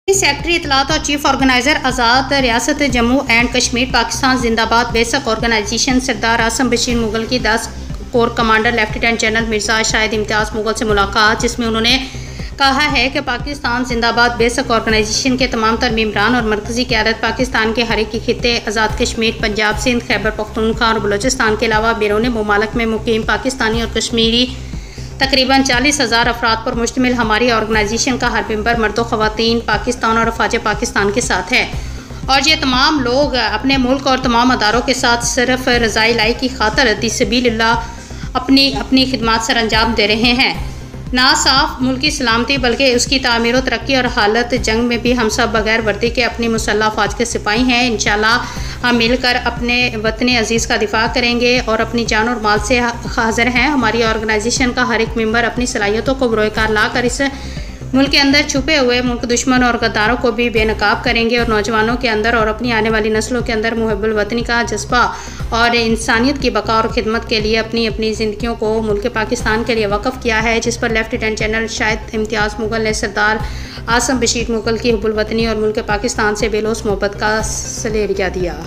Secretary इतलात और chief organiser आज़ाद रियासत Jammu and Kashmir Pakistan जिंदाबाद बेसक ऑर्गेनाइजेशन सरदार आसम बशीर मुगल की 10 corps commander lieutenant general Mirza Shahid Imtiaz Mughal से मुलाकात, जिसमें उन्होंने कहा है कि पाकिस्तान जिंदाबाद बेसक ऑर्गेनाइजेशन के तमाम तर मेम्बरान और मरकज़ी क़यादत पाकिस्तान के हर एक खित्ते आज़ाद कश्मीर, पंजाब, सिंध, खैबर पख्तूनख्वा और बलोचिस्तान के अलावा बैरून मुमालिक में मुकीम पाकिस्तानी और कश्मीरी तकरीबन 40,000 अफराद पर मुश्तमिल हमारी ऑर्गेनाइजेशन का हर मेंबर मर्द ख़वातीन पाकिस्तान और अफवाज पाकिस्तान के साथ है और ये तमाम लोग अपने मुल्क और तमाम अदारों के साथ सिर्फ रज़ाई लाई की खातर सबीलिल्लाह अपनी खिदमत सर अंजाम दे रहे हैं। ना साफ मुल्क की सलामती बल्कि उसकी तामीर व तरक्की और हालत जंग में भी हम सब बगैर वर्दी के अपनी मुसल्लह फ़ौज के सिपाही हैं। इंशाल्लाह हम मिलकर अपने वतन अज़ीज़ का दिफा करेंगे और अपनी जान और माल से हाजिर हैं। हमारी ऑर्गेनाइजेशन का हर एक मेंबर अपनी सलाहियतों को बरोकार ला कर इस मुल्क के अंदर छुपे हुए मुल्क दुश्मन और गद्दारों को भी बेनकाब करेंगे और नौजवानों के अंदर और अपनी आने वाली नस्लों के अंदर मुहब्बुल वतनी का जज्बा और इंसानियत की बका और खिदमत के लिए अपनी ज़िंदगियों को मुल्क पाकिस्तान के लिए वक़फ़ किया है, जिस पर लेफ्टिनेंट जनरल शाहिद इम्तियाज़ मुगल ने सरदार आसम बशीर मुगल की हुब्बुल वतनी और मुल्क पाकिस्तान से बेलौस मोहब्बत का सलेरिया दिया।